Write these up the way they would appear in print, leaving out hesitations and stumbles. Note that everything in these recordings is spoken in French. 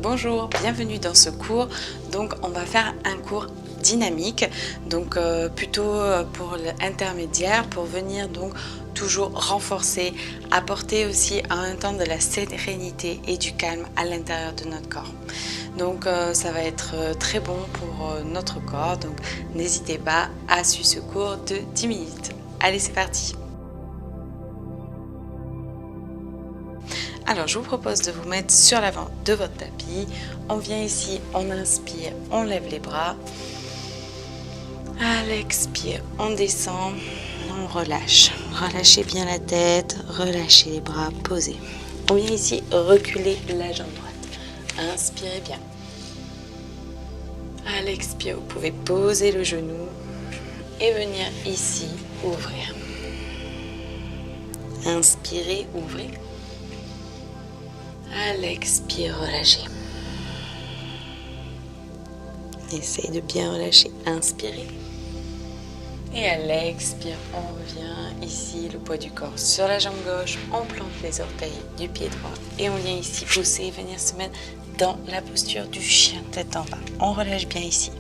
Bonjour, bienvenue dans ce cours. Donc on va faire un cours dynamique, donc plutôt pour l'intermédiaire, pour venir donc toujours renforcer, apporter aussi en même temps de la sérénité et du calme à l'intérieur de notre corps. Donc ça va être très bon pour notre corps, donc n'hésitez pas à suivre ce cours de 10 minutes. Allez, c'est parti. Alors, je vous propose de vous mettre sur l'avant de votre tapis. On vient ici, on inspire, on lève les bras. À l'expire, on descend, on relâche. Relâchez bien la tête, relâchez les bras, posez. On vient ici reculer la jambe droite. Inspirez bien. À l'expire, vous pouvez poser le genou et venir ici ouvrir. Inspirez, ouvrez. À l'expire, relâchez. Essayez de bien relâcher. Inspirez. Et à l'expire, on revient ici, le poids du corps sur la jambe gauche. On plante les orteils du pied droit. Et on vient ici pousser, venir se mettre dans la posture du chien, tête en bas. On relâche bien ici.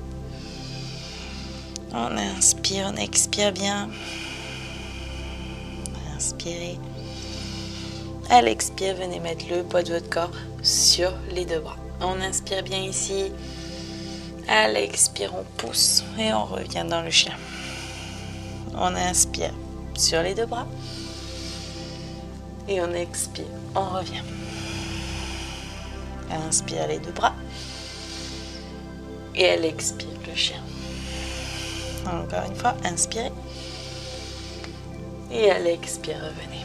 On inspire, on expire bien. Inspirez. À l'expire, venez mettre le poids de votre corps sur les deux bras. On inspire bien ici. À l'expire, on pousse et on revient dans le chien. On inspire sur les deux bras. Et on expire, on revient. Inspire les deux bras. Et elle expire le chien. Encore une fois, inspirez. Et à l'expire, revenez.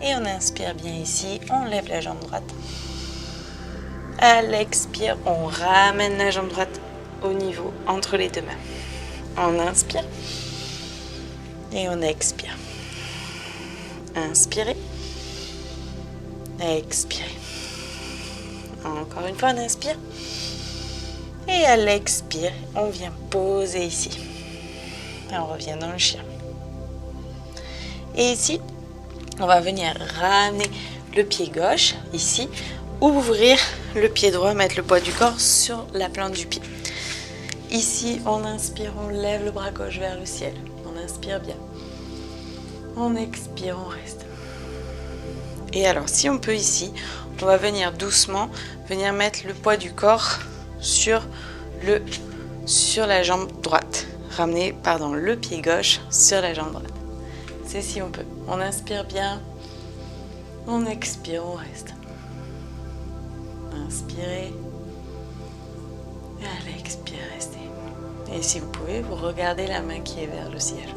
Et on inspire bien ici, on lève la jambe droite. À l'expire, on ramène la jambe droite au niveau entre les deux mains. On inspire et on expire. Inspirez. Expirez. Encore une fois, on inspire. Et à l'expire, on vient poser ici. Et on revient dans le chien. Et ici, on va venir ramener le pied gauche, ici, ouvrir le pied droit, mettre le poids du corps sur la plante du pied. Ici, on inspire, on lève le bras gauche vers le ciel. On inspire bien. On expire, on reste. Et alors, si on peut ici, on va venir doucement, venir mettre le poids du corps sur la jambe droite. Ramener, le pied gauche sur la jambe droite. C'est si on peut. On inspire bien. On expire, on reste. Inspirez. Et à l'expire, restez. Et si vous pouvez, vous regardez la main qui est vers le ciel.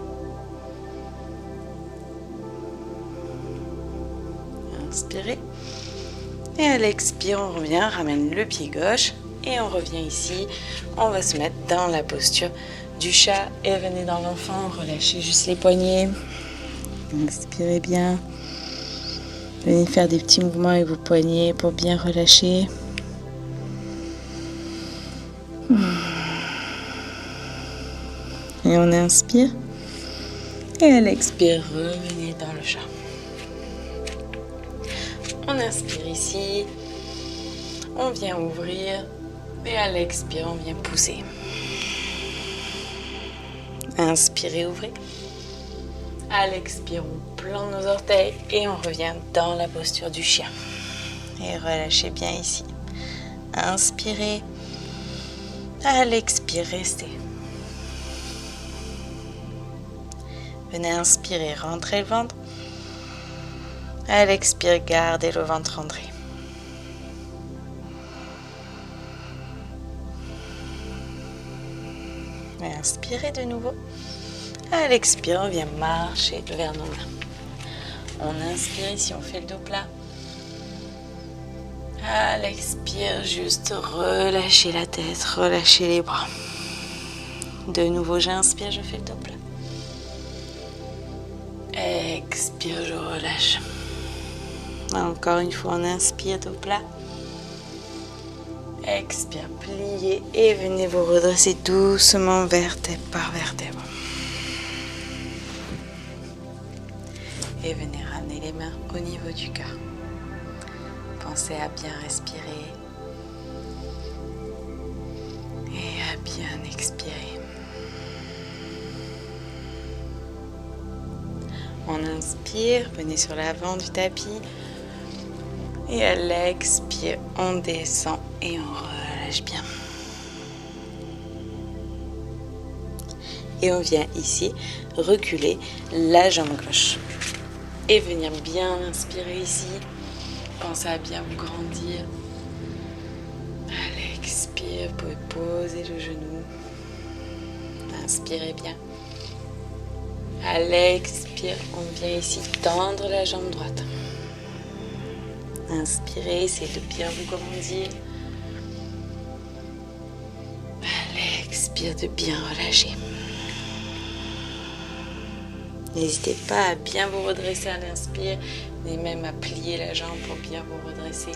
Inspirez. Et à l'expire, on revient, ramène le pied gauche. Et on revient ici. On va se mettre dans la posture du chat. Et venez dans l'enfant, relâchez juste les poignets. Inspirez bien. Venez faire des petits mouvements avec vos poignets pour bien relâcher. Et on inspire. Et à l'expire, revenez dans le chat. On inspire ici. On vient ouvrir. Et à l'expire, on vient pousser. Inspirez, ouvrez. À l'expire, on plante nos orteils et on revient dans la posture du chien. Et relâchez bien ici. Inspirez. À l'expire, restez. Venez inspirer, rentrez le ventre. À l'expire, gardez le ventre rentré. Et inspirez de nouveau. À l'expire, on vient marcher vers nos mains. On inspire ici, on fait le dos plat. À l'expire, juste relâchez la tête, relâchez les bras. De nouveau, j'inspire, je fais le dos plat. Expire, je relâche. Encore une fois, on inspire, dos plat. Expire, pliez et venez vous redresser doucement vertèbre par vertèbre. Et venez ramener les mains au niveau du cœur. Pensez à bien respirer et à bien expirer. On inspire, venez sur l'avant du tapis. Et à l'expire, on descend et on relâche bien. Et on vient ici reculer la jambe gauche. Et venir bien inspirer ici. Pensez à bien vous grandir. À l'expire, vous pouvez poser le genou. Inspirez bien. À l'expire, on vient ici tendre la jambe droite. Inspirez, essayez de bien vous grandir. À l'expire, de bien relâcher. N'hésitez pas à bien vous redresser à l'inspire, et même à plier la jambe pour bien vous redresser.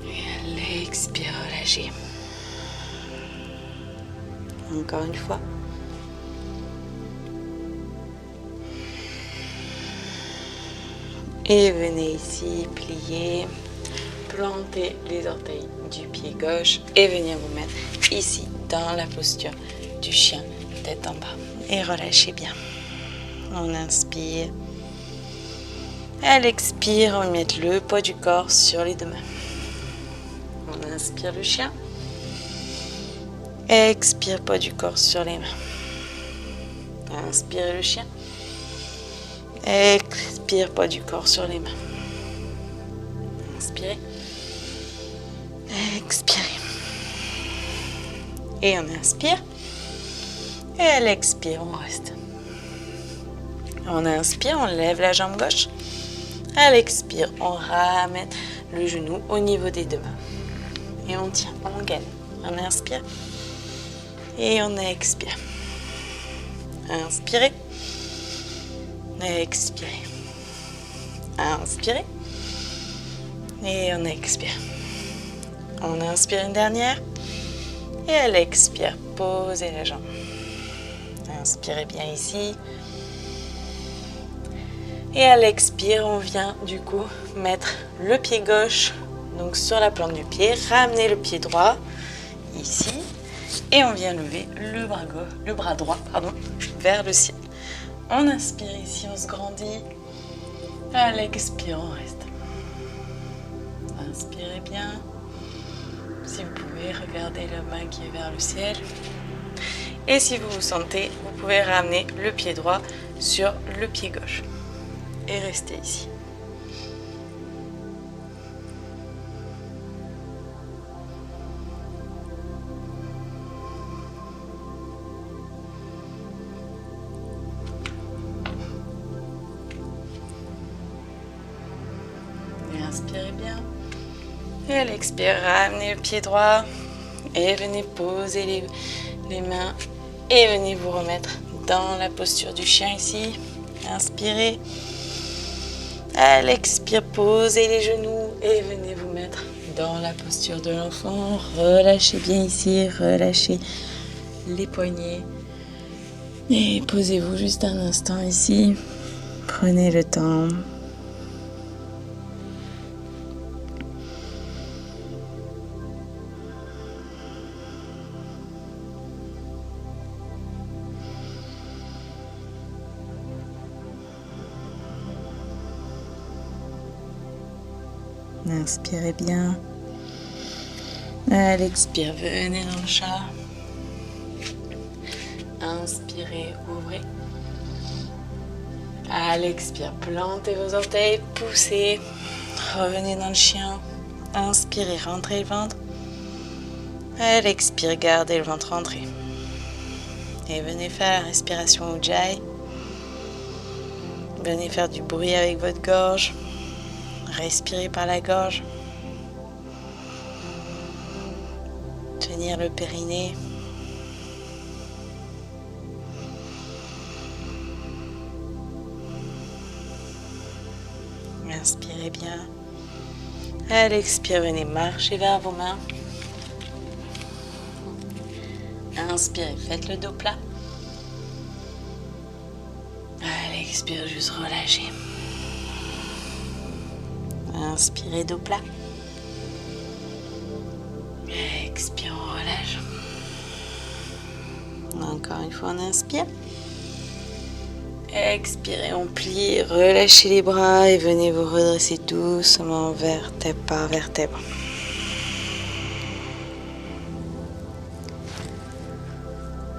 Et à l'expire, relâchez. Encore une fois. Et venez ici, plier, planter les orteils du pied gauche et venir vous mettre ici dans la posture du chien, tête en bas. Et relâchez bien. On inspire. À l'expire, on va mettre le poids du corps sur les deux mains. On inspire le chien. Expire, poids du corps sur les mains. Inspire le chien. Expire, poids du corps sur les mains. Inspirez. Expirez. Et on inspire. Et à l'expire, on reste. On inspire, on lève la jambe gauche. À l'expire, on ramène le genou au niveau des deux mains. Et on tient, on gaine. On inspire. Et on expire. Inspirez. Expirez. Inspirez. Et on expire. On inspire une dernière. Et à l'expire, posez la jambe. Inspirez bien ici. Et à l'expire, on vient du coup mettre le pied gauche donc sur la plante du pied. Ramener le pied droit ici. Et on vient lever le bras droit vers le ciel. On inspire ici, on se grandit. À l'expire, on reste. Inspirez bien. Si vous pouvez, regardez la main qui est vers le ciel. Et si vous vous sentez, vous pouvez ramener le pied droit sur le pied gauche. Et restez ici. Inspirez bien. Et à l'expire, ramenez le pied droit. Et venez poser les mains. Et venez vous remettre dans la posture du chien ici. Inspirez. À l'expire, posez les genoux. Et venez vous mettre dans la posture de l'enfant. Relâchez bien ici. Relâchez les poignets. Et posez-vous juste un instant ici. Prenez le temps. Inspirez bien. À l'expire, venez dans le chat. Inspirez, ouvrez. À l'expire, plantez vos orteils, poussez. Revenez dans le chien. Inspirez, rentrez le ventre. À l'expire, gardez le ventre rentré. Et venez faire la respiration Ujjayi. Venez faire du bruit avec votre gorge. Respirez par la gorge. Tenir le périnée. Inspirez bien. À l'expire, venez marcher vers vos mains. Inspirez, faites le dos plat. À l'expire, juste relâchez. Inspirez dos plat. Expire, on relâche. Encore une fois, on inspire. Expirez, on plie, relâchez les bras et venez vous redresser doucement vertèbre par vertèbre.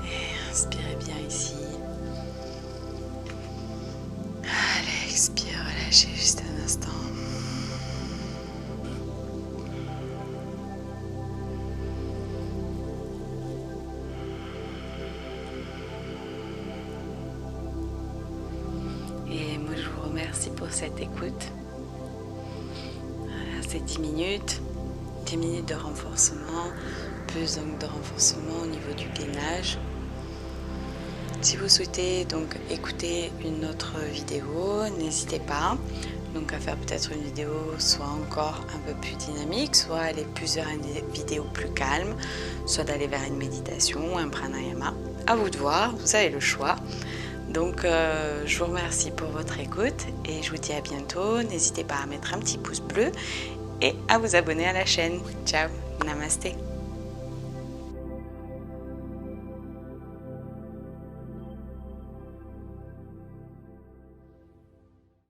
Et inspirez bien ici. Allez, expire, relâchez juste un instant. Et moi, je vous remercie pour cette écoute. Voilà, c'est 10 minutes de renforcement, plus donc de renforcement au niveau du gainage. Si vous souhaitez donc écouter une autre vidéo, n'hésitez pas donc à faire peut-être une vidéo soit encore un peu plus dynamique, soit aller plus vers une vidéo plus calme, soit d'aller vers une méditation ou un pranayama. À vous de voir, vous avez le choix. Donc je vous remercie pour votre écoute et je vous dis à bientôt. N'hésitez pas à mettre un petit pouce bleu et à vous abonner à la chaîne. Ciao, namasté.